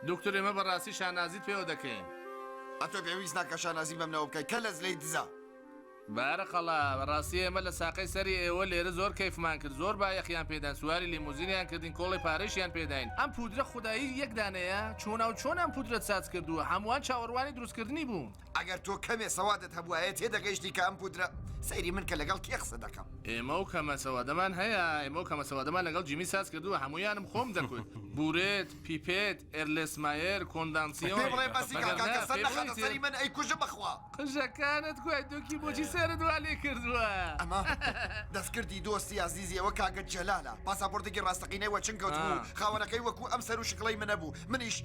دکتۆر ئێمە بەڕاستی شانازیت پێوە دەکەین. ئەتۆ پێویست ناکە شانازی بەمنەوە بکەی کە لەس لەی دزە. بارەقەڵا بەڕاستی ئێمە لە ساقەی سەری ئێوە لێرە زۆر کەیفمان کرد، زۆر بایەخیان پێدان، سواری لیموزینیان کردین، کۆڵی پارەشیان پێداین. ئەم پودرە خودایی یەکدانەیە چۆنا و چۆن ئەم پودرە چاچ کردووە، هەمووان چاوەڕوانی دروستکردنی بوون. ئەگەر تۆ کەمێ سەوادت هەبووایە تێدەگەیشتی کە ئەم پودرە سەیری من کە لەگەڵ کێ قسە دەکەم. ئێمە و کەمەسەوادەمان هەیە، ئێمە و کەمەسەوادەمان لەگەڵ جیمی ساز کردووە، هەموویانم خۆم دەکوت. بورێت، پیپێت، ئێرلێسمایر، کۆندانسیۆن. پێ بڵێ بەسی کاکە سەر نەخەنە سەری من ئەی کوژە بەخوا. قژەکانت گوای دۆکی بۆچی سێرت وا لێ کردووە؟ ئەمە دەستکردی دۆستی عزیزیەوە کاگە جەلالە پاساپۆرتێکی ڕاستەقینەوە چنگ کەوت بوو خاوەنەکەی وەکو ئەم سەر و شکڵەی منە بوو منیش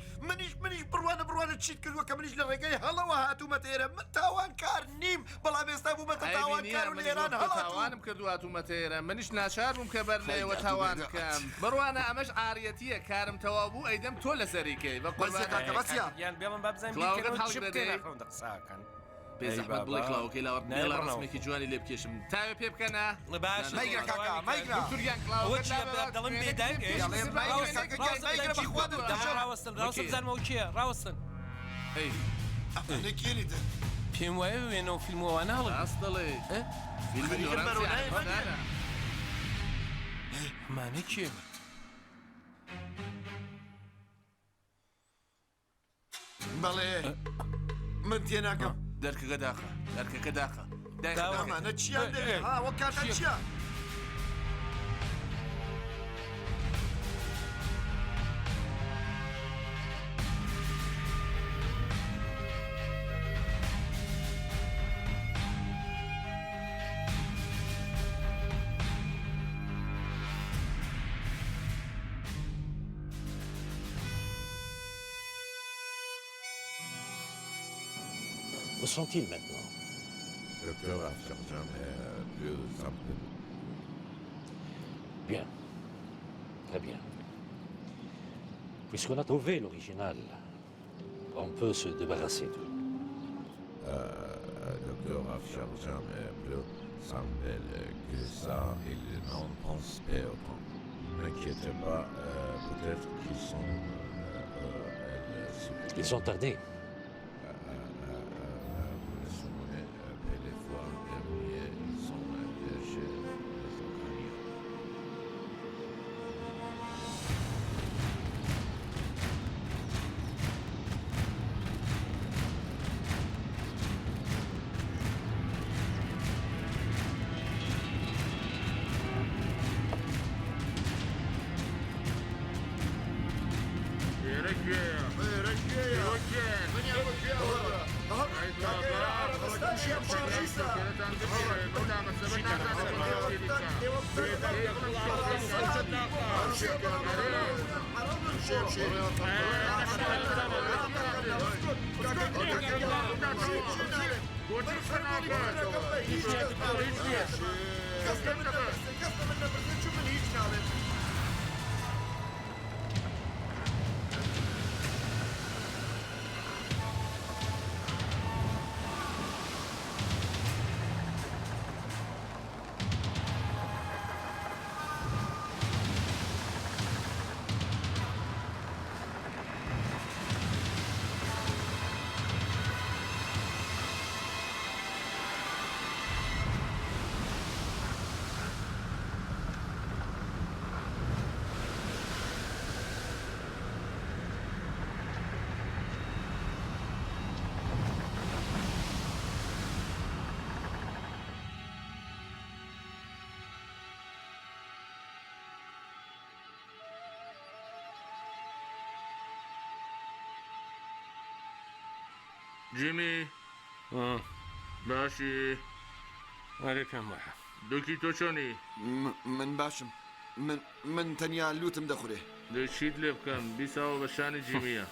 بڕوانە چیت کردووە کە منیش لە ڕێگەی هەڵەوە هاتوومەتە ئێرە من تاوانکار نیم بەڵام ئێستا بوومەتە تاوانکار و لە ئێران تاوانم کردو هاتوومەتە ئێرە منیش ناچار بووم کە بەر لێوە تاوان بکەم بڕوانە ئەمەش ئاریەتیە کارم تەواو بوو ئەیدەم تۆ لەسەریکەی بە قوربانەکە بەسیە یان بێڵم بابزانین قساکەن بێزەحمەت بڵێ کلااوەکەی لاوە نێڵە ڕسمێکی جوانی لێ بکێشم تاوێ پێ بکەنە باش مەیگرە کاکا مەیگرە دکتۆریان کلااوە دەڵم بێدەنگ ڕاوەستن بزانمەوە کیە ڕاوەستن نەکێنیتە پێم وایە وێنەوە فیلمەوە ناڵێ ڕاست دەڵێ مانە کێ بەڵێ من تێناکەم دەرکەکە داخە دەرکەکە داخە ئەمانە چیان دەوێ وەک کاتە چییە؟ Où sont-ils maintenant? Le cœur Afsharjam est plus simple. Bien. Très bien. Puisqu'on a trouvé l'original, on peut se débarrasser d'eux. Le cœur Afsharjam est plus simple que ça. Il n'en pense pas autant. N'inquiétez pas, peut-être qu'ils sont... Ils sont tardés. جیمی باشی وەرەکەم وایە دوکی تۆ چۆنی من باشم من تەنیا لوتم دەخورێ دەچیت لێ بکەم بیساوە بە شانی جیمیە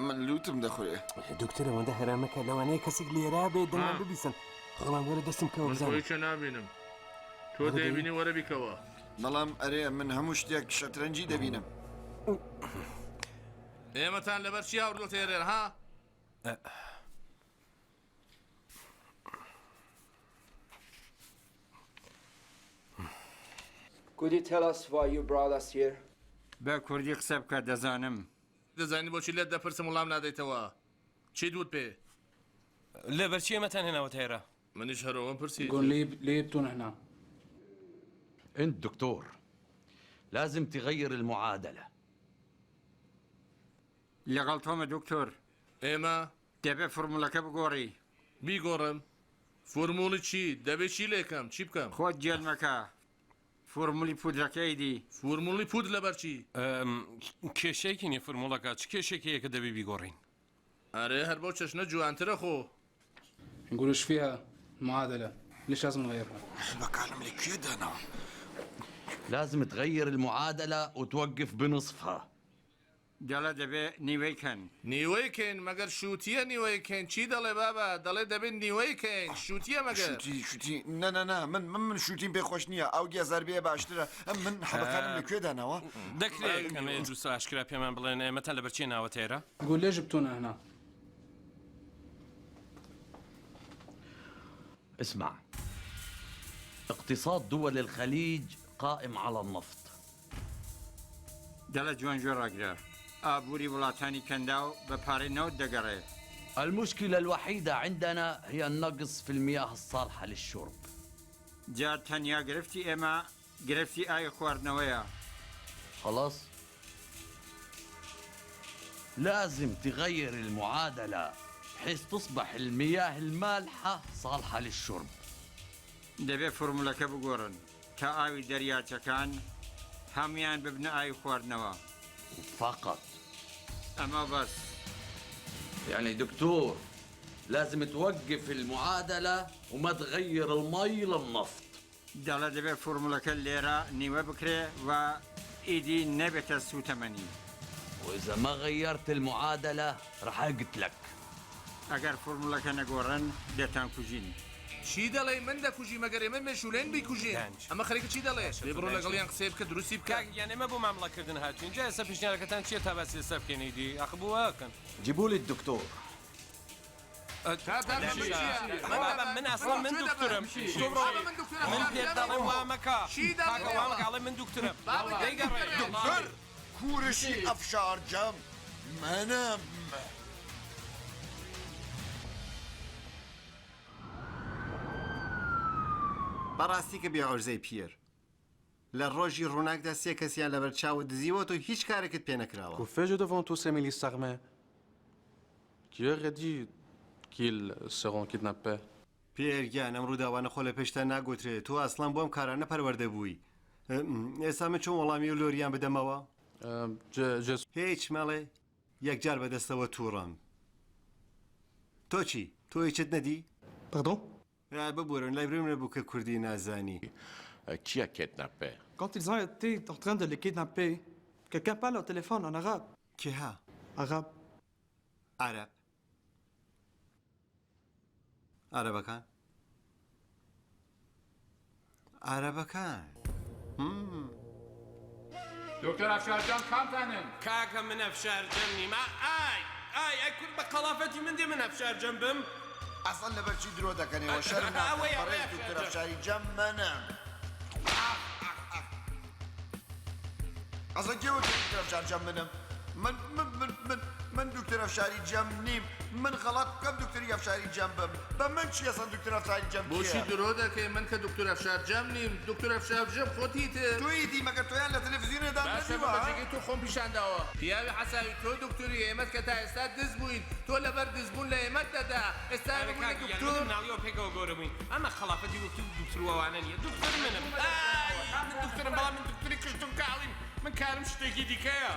من لوتم دەخورێ دکتۆر ئەوەندە هەرامەکە لەوانەیە کەسێک لێرا بێت دەنگان ببیسن خەڵام وەرە دەستم کەوە من بزانم خۆیچە نابینم تۆ دەیبینی وەرە بیکەوە بەڵام ئەرێ من هەموو شتێک شەترەنجی دەبینم ئێمەتان لەبەر چی هاوردۆ تێرێر ها؟ Could you tell us why you brought us here? بە کوردی قسە بکە دەزانم. دەزانی بۆچی لێت دەپرسم وڵام نادەیتەوە چی دوت پێ لەبەرچی ئێمەتان هێناوەتە ئێرە منیش هەرەوەم پرسی قول ليه بتون هنا؟ انت دكتور لازم تغير المعادلة. لەگەڵ تۆمە دکتۆر ئێمە دەبێ فرموولەکە بگۆڕی. بیگۆڕم فۆرموڵی چی دەبێت چی لێکم چی بکەم خۆت جێل مەکە. فۆرمولی پودرەکەی دی. فۆرموڵی پود لەبەرچی کێشەیەکی نیە فرموڵەکە چ کێشێکەیەکە دەبێ بیگۆڕین ئەرێ هەر بۆ چەشنە جوانترە خۆ نقول ايش فيها معادلة؟ ليش لازم نغيرها؟ بەکارم لەکوێ دانا لازم تغير المعادلة وتوقف بنصفها. دەڵێ دەبێ نیوەیکەن. نیوەیکەین مەگەر شووتیە نیوەیکەین چی دەڵێ بابە دەڵێ دەبێت نیوەیکەین شووتیە مەگەر شوتی نەنەنا من شوتیم پێ خۆش نییە ئەو گێزاربێ باشترە من حەبەکانم لەکوێ داناوە دەکرێت ئەمە جووسە ئاشکرا پێمان بڵێن ئێمەتان لەبەرچی ناوەتە ئێرە نقول ليش جبتونا هنا؟ اسمع، اقتصاد دول الخليج قائم على النفط. دەڵێ جوان جۆ ڕاگرا. ئابووری وڵاتانی کەنداو بە پارەی نەوت دەگەڕێ. المشكلة الوحيدة عندنا هي النقص في المياه الصالحة للشرب. جار تەنیا گرفتی ئێمە گرفتی ئاوی خواردنەوەیە. خلاص؟ لازم تغير المعادلة بحيث تصبح المياه المالحة صالحة للشرب. دەبێ فرموولەکە بگۆڕن تا ئاوی دەریاچەکان هەمویان ببنە ئاوی خواردنەوە. فقط. ئەمە بەس. يعني دكتور لازم توقف المعادلة وما تغير المي للنفط. دەڵێ دەبێت فرموولەکە لێرە نیوە بکرێ و ئیدی نەبێتە سوتەمەنی. وإذا ما غيرت المعادلة رح أقتلك. ئەگەر فرموولەکە نەگۆڕن دەتان کوژین. چی دەڵێ من دەکوژی مەگەر ئێمە مێشولێن بیکوژین ئەمە خەریکە چی دەڵێ لێ بڕۆ لەگەڵیان قسەی بکە دروستی بکە یان ئێمە بۆ مامڵەکردن هاتوین جا ئێستا پیشنیارەکەتان چییە تا باسی لەسەر بکەنی دی ئەخ بووەکەن جيبوا لي الدكتور. من ئەسڵ من دکتۆرم من پێ دەڵێم وامەکە وامەکەڵێ من دکتۆرم دکتۆر کوورشی ئەفشارجەم منم بەڕاستی کە بێعۆرزەی پیر لە ڕۆژی ڕووناکدا سێ کەسیان لەبەر چاوت دزیوە تۆ هیچ کارێکت پێ نەکراوە. Qu'on fait je devant tous ces milices armées qui aurait dit qu'ils seront kidnappés. پێرگیان ئەم ڕووداوانە خۆ لە پێشتا ناگوترێت تۆ ئەسڵان بۆم کارانە پەروەردە بووی. ئێستا من چۆن وەڵامی و لۆریان بدەمەوە؟ هیچ مەڵێ یەکجار بەدەستەوە تووڕم. تۆ چی؟ تۆ هیچت نەدی؟ Pardon? ببوورن لای بریم نەبوو کە کوردی نازانی. Qui a kidnappé? Quand ils ont été en train de les kidnapper, quelqu'un parle au téléphone en arabe. کێها؟ Arabe. عەرەب. عەرەبەکان؟ عەرەبەکان. دکتۆر ئەفشارجان کامتانن کاکە من ئەفشارجەم نیمە ئای کورد بە قەڵافەتی من دێ من ئەفشارجەم بم ئەسڵ لەبەرچی درۆ دەکەنەوە شەرم ناکەن دکتۆر ئەفشاری جەم منم ئەسڵ کێوە دکتۆر ئەفشار جەم منم من دکتۆر ئەفشاری جەم نیم من غەڵات بکەم دکتۆری ئەفشاری جەم بم بە من چی ئەسڵ دکتۆر ئەفشاری جەم بۆچی درۆ دەکەی من کە دکتۆر ئەفشار جەم نیم دکتۆر ئەفشار جەم خۆتیتر تویدی مەگەر تۆیان لە تەلەڤیزیۆنێدا نەدیوە بەجێگەی تۆ خۆم پیشانداوە پیاوی حەساوی تۆ دکتۆری ئێمەت کە تا ئێستا دز بووین تۆ لەبەر دزبوون لە ئێمەت دەدا ئێستا دکتۆر ناڵیەوە پێکەوە گۆرەبووین ئەمە خەڵافەتی وەکتی دکتۆروەوانە نیە دکتۆر منم من دکتۆرم بەڵام من دکتۆری کشتم کاڵیم من کارم شتێکی دیکەیە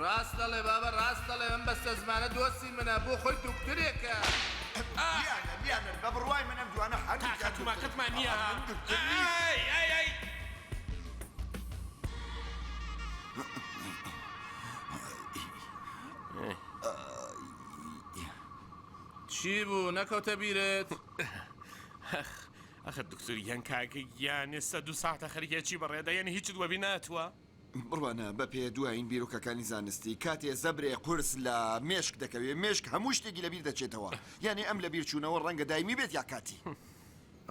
ڕاست دەڵێ بابە ڕاست دەڵێ من بەستە زمانە دۆستی منە بۆ خۆی دکتۆرێکە بیانە بە بڕوای منم دوانە کاتوماکەتمان نییە چی بوو نەکەوتە بیرێت ئەخە دکتۆری یان کاکە یان ئێستا 2 ساعتە خەریکێکی بەڕێدا یعنی هیچ دووەبی ناتوە بڕوانە بە پێ دوایین بیرۆکەکانی زانستی کاتێ زەبرێ قورس لە مێشک دەکەوێت مێشک هەموو شتێکی لەبیر دەچێتەوە یعنی ئەم لە بیر چوونەوە ڕەنگە دایمی بێت یا کاتی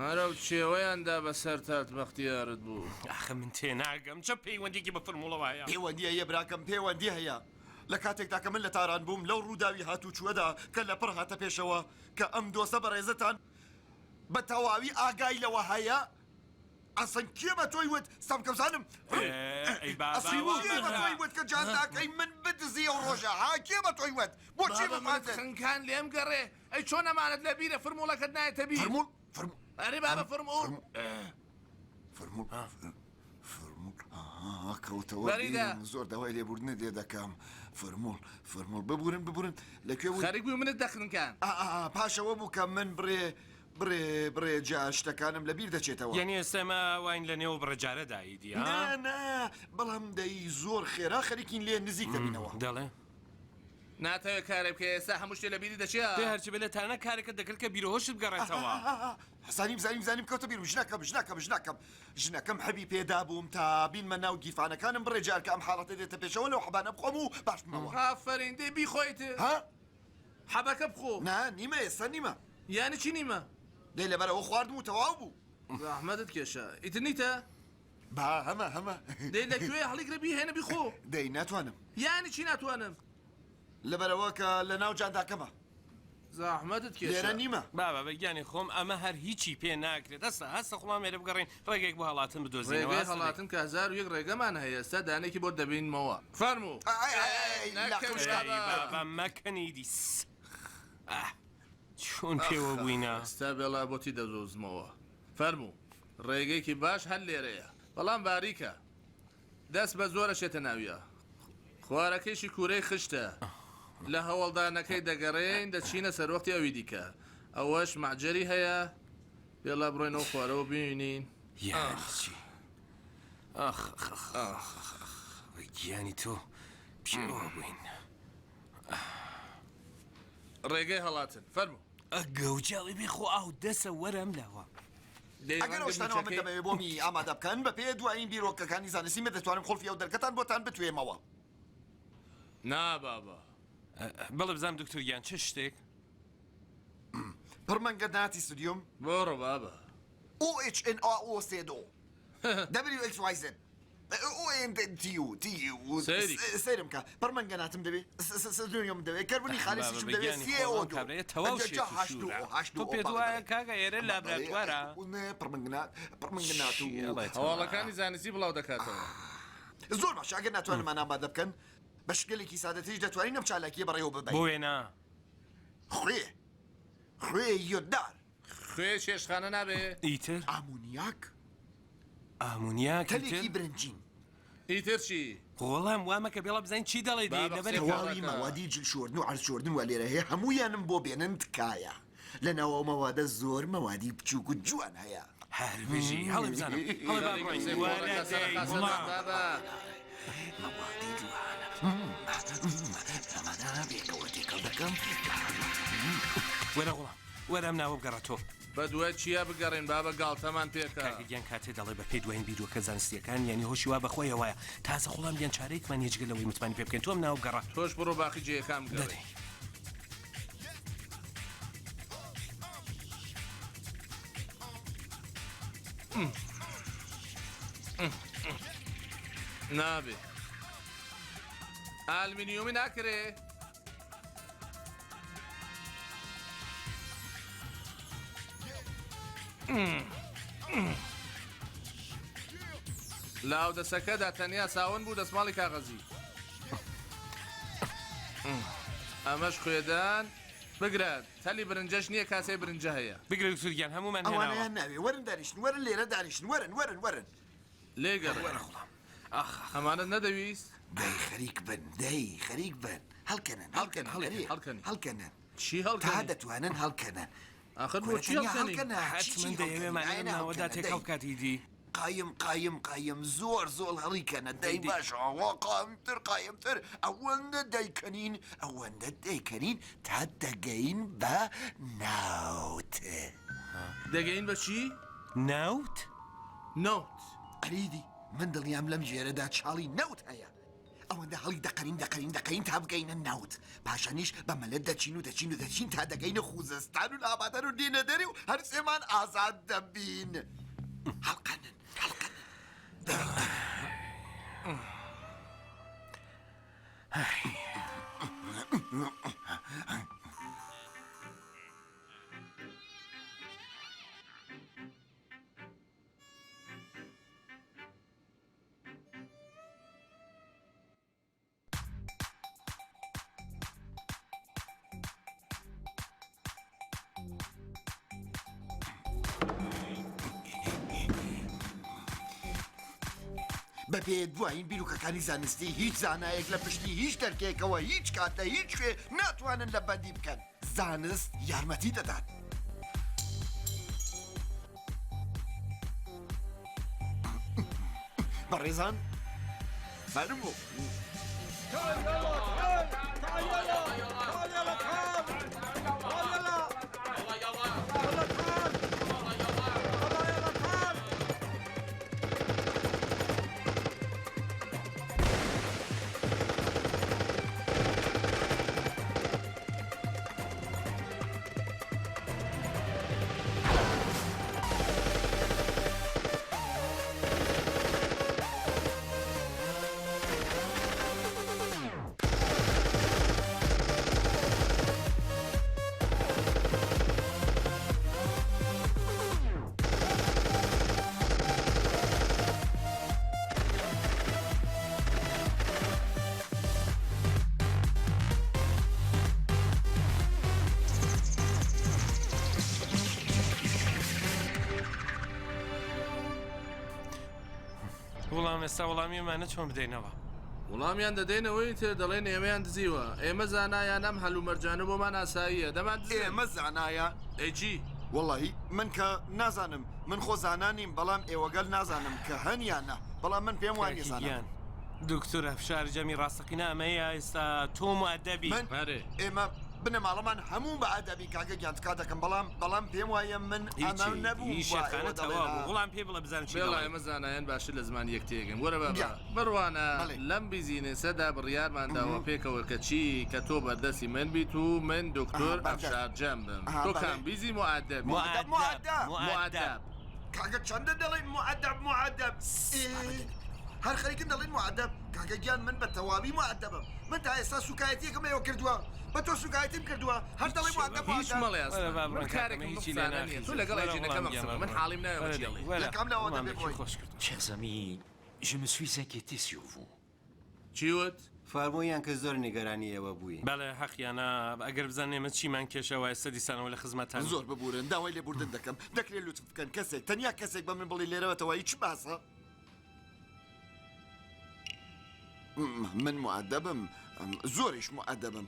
ئەرە و چێوەیاندا بەسەر تات بەختیارت بوو ئاخە من تێناگەم چە پەیوەندێکی بە فەرموڵەوەیە پەیوەندی هەیە براکەم پەیوەندی هەیە لە کاتێکدا کە من لە تاران بووم لەو ڕووداوی هاتوچووەدا کە لە پڕ هاتە پێشەوە کە ئەم دۆسە بەڕێزتان بە تەواوی ئاگای لەوە هەیە ئەسەن کێ بە تۆی وت سەمکەزانم کێ بە تۆی وت کە جانتاکەی من بدزی ئەو ڕۆژە ها کێ بە تۆی وت بۆچی بفاتن خنکان لێم گەڕێ ئەی چۆن ئەمانت لە بیرە فرموڵەکەت نایەتە بیر فرموڵ ئەرێ بابە فرموڵ فرموڵ کەوتەوە زۆر داوای لێبوردنە لێ دەکەم فرموڵ ببورن لەکوێ خەریک بوو منت دەخنکان پاشەوە بوو کە من برێ جا شتەکانم لە بیر دەچێتەوە یعنی ئێستەمە واین لە نێو بڕەجارەداییدی نا بەڵام دەی زۆر خێرا خەریکین لێ نزیک دەبینەوە دەڵێ ناتەوێت کارێ بکە ئێستا هەموو شتێ لە بیری دەچێت پێ هەرچی بێت تانە کارێکە دەکرد کە بیرۆهۆشت بگەڕێتەوە زانیم کەوتە بیر ژنەکەم حەبی پێدا بووم تا بینمە ناو گیفانەکانم بڕێجار کە ئەم حاڵەتە دێتە پێشەوە لەو حەبانە بخۆم و باش بمەوە ئافەرین دەی بیخۆیت حەبەکە بخۆ نا نیمە ئێستا نیمە یانی چی نیمە دەی لەبەرەوە خواردم و تەواو بوو ئەحمەدت کێشە ئیتر نیتە با هەمە دەی لەکوێ هەڵیگرە بیهێنە بیخۆ دەی ناتوانم یانی چی ناتوانم لەبەرەوە کە لە ناو جانداکەمە زەحمەتت کێشە لێرە نیمە بابا بەگیانی خۆم ئەمە هەر هیچی پێ ناکرێت هەستا خۆمان مێرە بگەڕین ڕێگەیەک بۆ هەڵاتن بدۆزینەوە ڕێگەی هەڵاتن کە 1001 ڕێگەمان هەیە ئێستا دانێکی بۆ دەبینمەوە فەرموو بابا مەکەنی دیس چۆن پێوە بووینە ئێستا بێڵا بۆتی دەدۆزمەوە فەرموو ڕێگەیەکی باش هەر لێرەیە بەڵام باریکە دەست بە زۆرە شێتە ناویە خوارەکەیشی کوورەی خشتە لە هەوڵدانەکەی دەگەڕێن دەچینە سەرۆختی ئەوی دیکە ئەوەش مەعجەری هەیە بێڵا بڕۆینەوە خوارەوە بینین یانیچی گیانی تۆ پێوە بووین ڕێگەی هەڵاتن فەرموو گەوجاڵی بێخۆ ئاو دەسە وەرەم لاوە ئەگەر ئەوشتانەوە من دەمەوێت بۆمی ئامادە بکەن بە پێ دوایین بیرۆکەکانی زانستی مە دەتوانم خۆڵفی ئەو دەرکەتان بۆتان بتوێمەوە نا بابا بەڵێ بزانم دکتۆریان چه شتێک پڕمەنگە ناتی استودیۆم بۆڕۆ بابا OHNAO32 WXYZ سێرم کە پڕمەنگە ناتم دەبێت سدیۆم دەوێت کەربوونی خالصیشم دەوێت تۆ پێ دوایە کاگە ئێرە لابراتوارە پڕمەنگە نات و هەواڵەکانی زانستی بڵاو دەکاتەوە زۆر باش ئەگەر ناتوانمان ئامادە بکەن بە شکلێکی سادەتیش دەتوانین ئەم چالاکیە بەڕێوە ببین بۆ وێنە خوێ یۆدار خوێ شێشخانە نابێ ئیتر ئامونیاک تەلێکی برنجین ئیتر چی وەڵام وامە کە بێڵە بزانین چی دەڵێ تەواوی مەوادی جلشۆردن و عەرزشۆردن وە لێرە هەیە هەموویانم بۆ بێنن تکایە لەناوە مەوادە زۆر مەوادی بچووک و جوان هەیە هەربژی هەڵی بزانم مەوادی جوانە بێکەوە تێکەڵ دەکەم وەرە وڵام وەرەم ناوە بگەڕێتۆ بە دوای چیا بگەڕین بابە گاڵتەمان پێکە گیان کاتێ دەڵێ بە پێی دوایین بیرۆکە زانستیەکان یعنی هۆشی وا بەخۆی وایە تازە خۆڵام گیان چارەیەکمان هێچگەلەوەی متمانی پێ بکەین تۆم ناو بگەڕە تۆش بڕۆ باقی جێیەکان بگەڕێ نابێ ئالمینیۆمی ناکرێ لاو دەسەکەدا تەنیا ساون بوو دەسماڵی کاغەزی ئەمەش خوێدان بگرات تەلی برنجەش نییە کاسەی برنجە هەیە بگرێت سوورگیان هەمومان ئەوانیان ناوێ وەرن دانیشن وەرن لێرە دانیشن وەرن لێگەڕێ ئەمانت نەدەویست دەی خەریک بن هەڵکەنن چی هەڵکەن تا دەتوانن هەڵکەنن آخر بۆ چی هەڵکەنن حتمن دەیەوێمانەوەدا تێکەڵ بکاتیدی قایم زۆر هەڵیکەنە دەی باشەوە قایمتر ئەوەندە دەیکەنین تا دەگەین بە ناوت دەگەین بە چی؟ ناوت؟ ناوت ئەریدی من دڵیام لەم ژێرەدا چاڵی نەوت هەیە ئەوەندە هەڵی دەقەرین تا بگەینە ناوت پاشانیش بە مەلەت دەچین تا دەگەینە خوزستان و لاباتەر و دێنە دەری و هەر سێمان ئازاد دەبین هەڵقەنن بەبێ دوایین بیرروکەکانی زانستی هیچ زانایەک لە پشتی هیچ دەرکێکەوە هیچ کاتە هیچ شوێ ناتوانن لە بەندی بکەن زانست یارمەتی دەدات بەڕێزان فەرموو وڵام ئێستا وەڵامیمانە چۆن بدەینەوە وڵامیان دەدەینەوەی تر دەڵێن ئێمەیان دزیوە ئێمە زانایان ئەم هەلو مەرجانە بۆمان ئاساییە دەمان ئێمە زانایە ئەیجی وەڵی من کە نازانم من خۆ زانانیم بەڵام ئێوەگەل نازانم کە هەنیانە بەڵام من پێم وانە زانیان دکتۆر ئەفشار جەمی ڕاستەقینە ئەمەیە ئێستا تۆ مودەبی ئێمە بنە ماڵەمان هەموو بە ئادەبی کاگە گیانتکا دەکەم بەڵام پێم وایە من ئەمە نەبوو وڵام پێ بڵە بزان ئێمە زانایان باشە لە زمان یەکتێگەن وەرە بڕوانە لەم بیزینەسەدا بڕیارمانداوە پێکەوە کە چی کە تۆ بەردەستی من بیت و من دکتۆر ئەفشار جەم بم تۆ کام بیزی مودەب کاگە چەندە دەڵێن مودەب هەر خەریکن دەڵێن مودەب کاگە گیان من بە تەواوی مودەبم من تا ئێستا سوکایەتیەکەم ئێوە کردووە بە تۆ سوکایەتیم کردووە هەر دەڵێ هیچ مەڵێ من کارێکم بزانێت تۆ لەگەڵ ئەجینەکەم من حاڵیم نایەوە لەکام لاوە دەبێ بۆی Chers amis, je me suis inquiété sur vous. چیوت؟ فەرموویان کە زۆر نیگەرانی ئێوە بووی بەڵێ حەقیانە ئەگەر بزانێ ئێمە چیمان کێشەوە ئێستا دیسانەوە لە خزمەتان زۆر ببورن داوای لێبوردن دەکەم دەکرێت لوتف بکەن کەسێک تەنیا کەسێک بە من بڵی لێرەوەتەوە هیچ باسە من مودەبم زۆریش مودەبم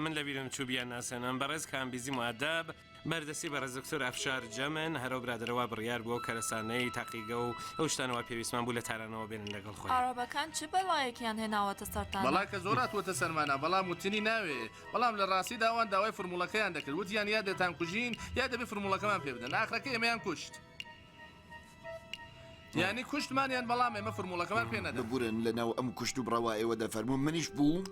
من لەبیرم چوبیان ناسێنم بەڕێز کامبیزی مودەب بەردەستی بەڕێز دکتۆر ئەفشار جەمن هەرو برادرەوە بڕیار بووە کەرەسانەی تاقیگە و ئەو شتانەوە پێویستمان بوو لە تارانەوە بێنن لەگەڵ خۆی ئارابەکان چ بەڵایەکیان هێناوەتە سەرتان بەڵا کە زۆراتوەتە سەرمانە بەڵام وتنی ناوێ بەڵام لە ڕاستی داوان داوای فرموڵەکەیان دەکرد وتیان یا دەتان کوژین یا دەبێ فرموڵەکەمان پێ بدەن ئاخرەکە ئێمەیان کوشت یعنی کوشتمانیان بەڵام ئێمە فرموڵەکەمان پێ نەدەن ببورن لەناو ئەم کوشت و بڕەوە ئێوە دەفەرموو منیش بوو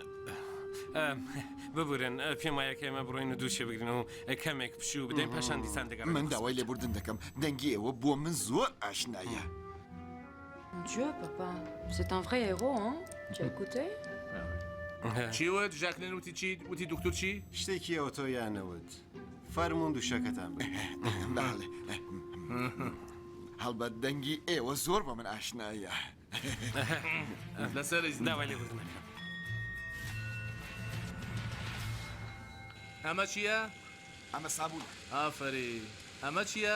ببورن پێم وایە کە ئێمە بڕۆین و دووشێ بگرن و کەمێک پشوو بدەین پاشان دیسان دەگەڕێن من داوای لێبوردن دەکەم دەنگی ئێوە بۆ من زۆر ئاشنایە Dieu, papa, c'est un vrai héros, hein? Tu as écouté? چی وت ژاکلین وتی چی وتی دکتۆر چی شتێکی ئەوە تۆ یانەوت فەرموون دووشەکەتان بەڵێ هەڵبەت دەنگی ئێوە زۆر بە من ئاشنایە لەسەر داوای لێبوردنەکەم ئەمە چییە؟ ئەمە سابوون ئافری ئەمە چییە؟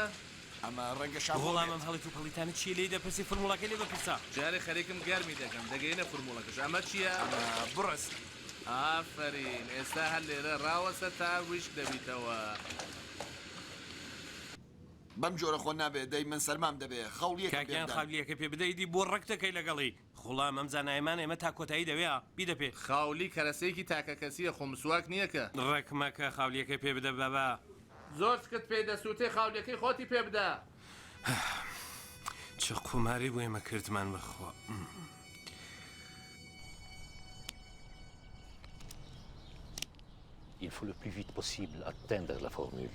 ئەمە ڕەنگە وەڵامم هەڵی و پەڵیتانە چی لێ دەپرسی فرموڵەکە لێ بپرسا جارێ خەریکم گەرمی دەکەم دەگەینە فرموڵەکەش ئەمە چییە؟ بڕست ئافرین ئێستا هەر لێرە ڕاوەسە تا ویشک دەبیتەوە بەم جۆرە خۆ نابێت دەی من سەرمام دەبێ خەڵیەکەیان خاولیەکە پێ بدەیدی بۆ ڕەک دەکەی لەگەڵی خوڵام ئەم زانایمان ئێمە تا کۆتایی دەوێ بیدە پێ خاولی کەرەسەیەکی تاکە کەسیە خۆمسواک نییەکە ڕێکمەکە خاولیەکەی پێ بدە بەبا زۆر سکت پێ دەسووتێ خاولیەکەی خۆتی پێ بدە چ قوماری بۆ ئێمە کردمان بخوا il faut le plus vite possible atteindre la formule.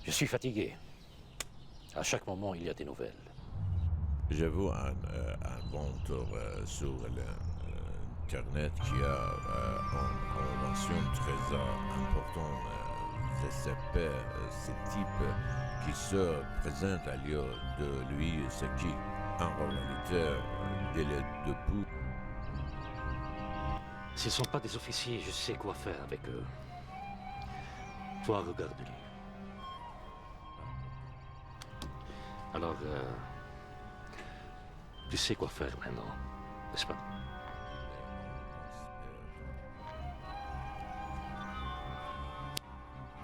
Je suis fatigué. À chaque moment, il y a des nouvelles. J'ai vu un vendeur sur Internet qui a une mention très importante. J'espère ce type qui se présente à lieu de lui, c'est qui en réalité de l'aide debout. S'ils ne sont pas des officiers, je sais quoi faire avec eux. Toi, regarde-les. Alors, tu sais quoi faire maintenant, n'est-ce pas?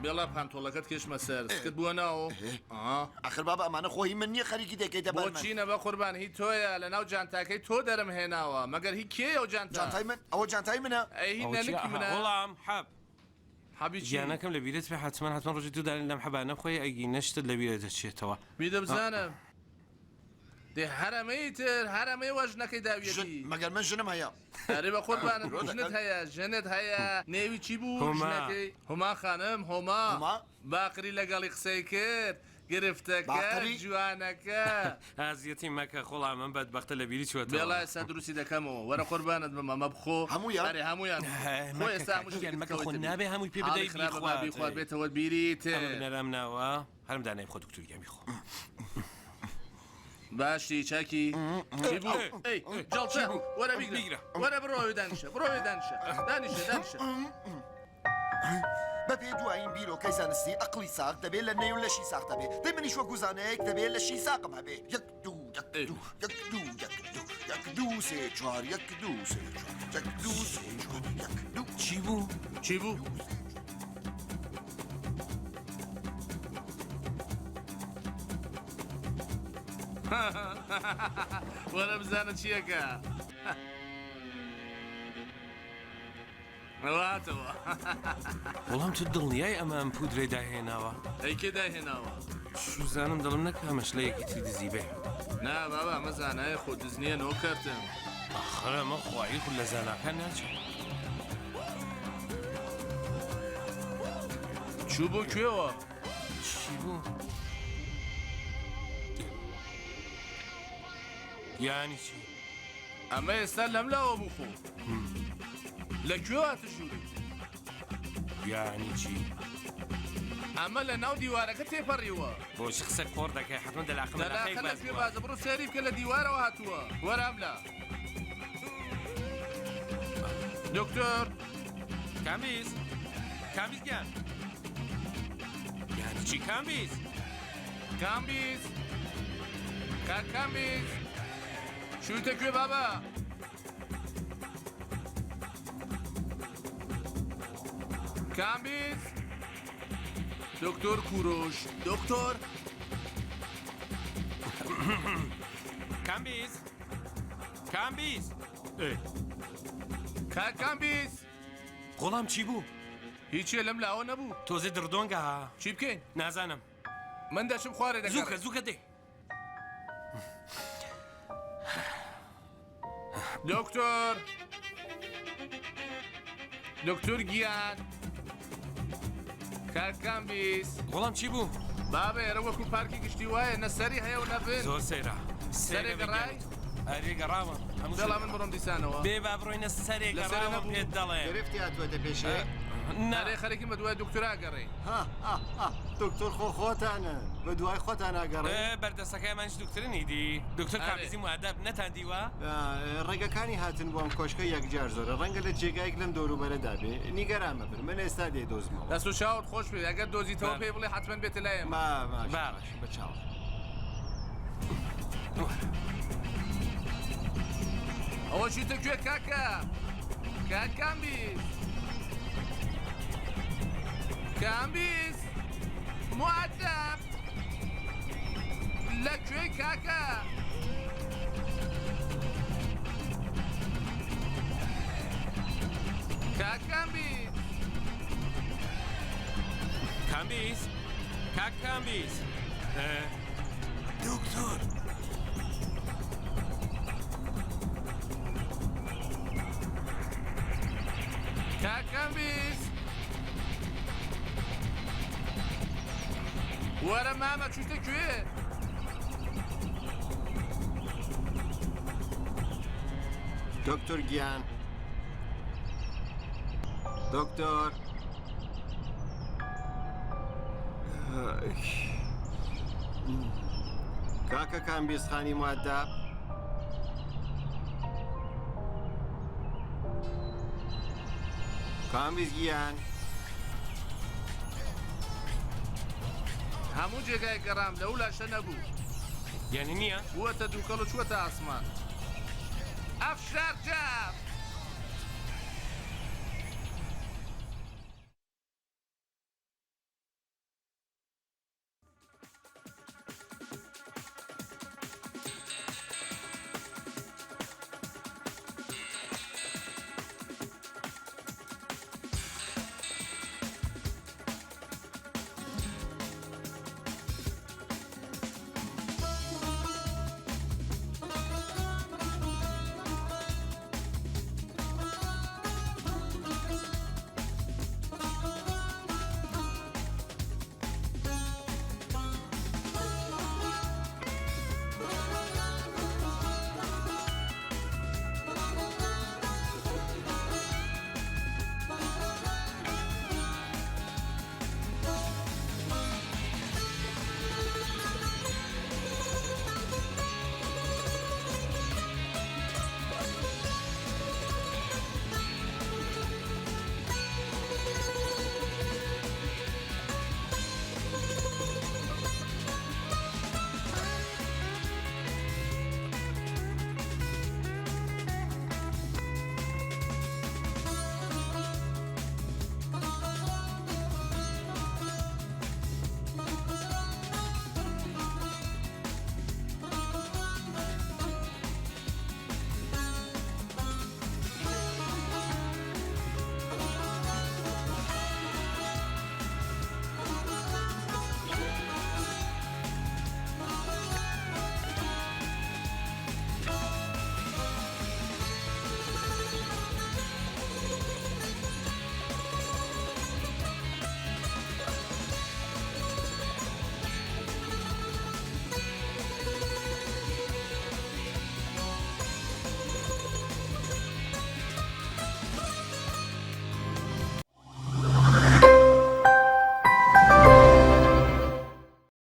بێڵا پانتۆڵەکەت کێشمە سەر سکت بووە ناو ئاخر بابا ئەمانە خۆی من نییە خەریکی دەکەیتە بۆ چینە بە قوربان هی تۆیە لە ناو جانتاکەی تۆ دەرم هێناوە مەگەر هی کێ ئەو جانتای من ئەوە جانتای منە هی نەنکی منە وەڵام حەب حەبی گیانەکەم لە بیرت پێ حتمما ڕۆژی دوودارن لەم حەبانە خۆی ئەگی نەشتت لە بیرە دەچێتەوە بیدە بزانم دێ هەرەمەی تر هەرەمەی وەژنەکەی داویەتی مەگەر من ژنم هەیە ئەرێ بە قوربانت ژنت هەیە ژنت هەیە نێوی چی بوو ژنەکەی هۆما خانم هۆما باقری لەگەڵی قسەی کرد گرفتەکە جوانەکە ئازیەتی مەکە خۆڵا من بەدبەختە لە بیری چوەتەوە بێڵا ئێستا دروستی دەکەمەوە وەرە قوربانت بمە مە بخۆ هەموویان خۆ ئێستا مەکە خۆ نابێ هەمووی پێ بدەی بیخوات بێتەوە بیری تێ نەرم ناوە هەرم دانای خۆ دکتوریە میخۆ باشی چاکی چی بوو؟ جەڵچە وەرە بیگرە وەرە بڕۆوی دانیشە بڕۆوی دانیشە بە پێ دوایین بیرۆکەی زانستی ئەقلی ساق دەبێت لە نێو لەشی ساق دەبێت دەی منیش وە گوزانەیەک دەبێت لە شی ساقم هەبێ یەک دوو سێ چوار یەک دوو سێ چوار یەک دوو سێ چوار یەک دوو چی بوو؟ وەرە بزانە چیەکە ڕاتەوە وەڵام تو دڵنیای ئەمە ئەم پودرەی داهێناوە ئەی کێ داهێناوە شوزانم دڵم نەکامەش لە یەکیتری دزی بێ نا بابا ئەمە زانایە خۆ دزنیە نۆ کردم ئەخرە ئەمە خوایی خو لە زاناکان ناچێت چوو بۆ کوێوە چی بوو؟ یانی چی؟ ئەمە ئێستا لەم لاوە بخۆ لەکوێ هاتەژووری یانی چی؟ ئەمە لە ناو دیوارەکە تێپەڕیوە بۆچ قسە کۆڕ دەکەی حتممە دەلاقەلە پێ بازە بڕۆ سێری بکە لە دیوارەوە هاتووە وەرام لە دکتۆر کامبیز گیان یانی چی کامبیز کامبیز شوتە کوێ بابا کامبیز دکتۆر کوڕۆش دکتۆر کامبیز کامبیز غۆڵام چی بوو؟ هیچیە لەم لاوە نەبوو تۆزێ دڕدۆنگە ها چی بکەین؟ نازانم من دەچم خوارێ دەکەم زووکە دێ دکتۆر گیان کامبیز غۆڵام چی بوو؟ بابا ئێرە وەکو پارکی گشتی وایە نەسەری هەیە و نەبن زۆر سەیرە سەرێ گەڕای؟ ئەرێ گەڕاوە دڵا من بڕۆم دیسانەوە بێ با بڕۆینە سەرێ گەڕاوە پێت دەڵێ گرفتی هاتووەتە پێشێ نارێ خەرێکی بە دوای دکتۆرا گەڕێ دکتۆر خۆتانە بە دوای خۆتان ئاگەڕێ بەردەستەکەمانش دکتۆرنی دی دکتۆر کامبیزی موادەب نەتاندیوە ڕێگەکانی هاتن بۆم کۆشکە یەکجار زۆرە ڕەنگە لە جێگایك لەم دەوروبەرەدا بێ نیگەران مەبن من ئێستا دێ دۆزمەوە دەست و چاوت خۆش بێ ئەگەر دۆزیتەوە پێی بڵێ حتمەن بێتە لایەم باش بە چاو ئەوە چیتە کوێ کاکە کامبیز موادەب لەکوێ کاکە کامبیز دکتۆر کامبیز وەرە مامە چوتە کوێ؟ دکتۆر گیان دکتۆر کاکە کامبیزخانی مواداب کامبیز گیان هەموو جێگای گەڕام لەو لاشە نەبوو یعنی نییە؟ بووەتە دووکەڵ و چووەتە ئاسمان ئەفشار جاب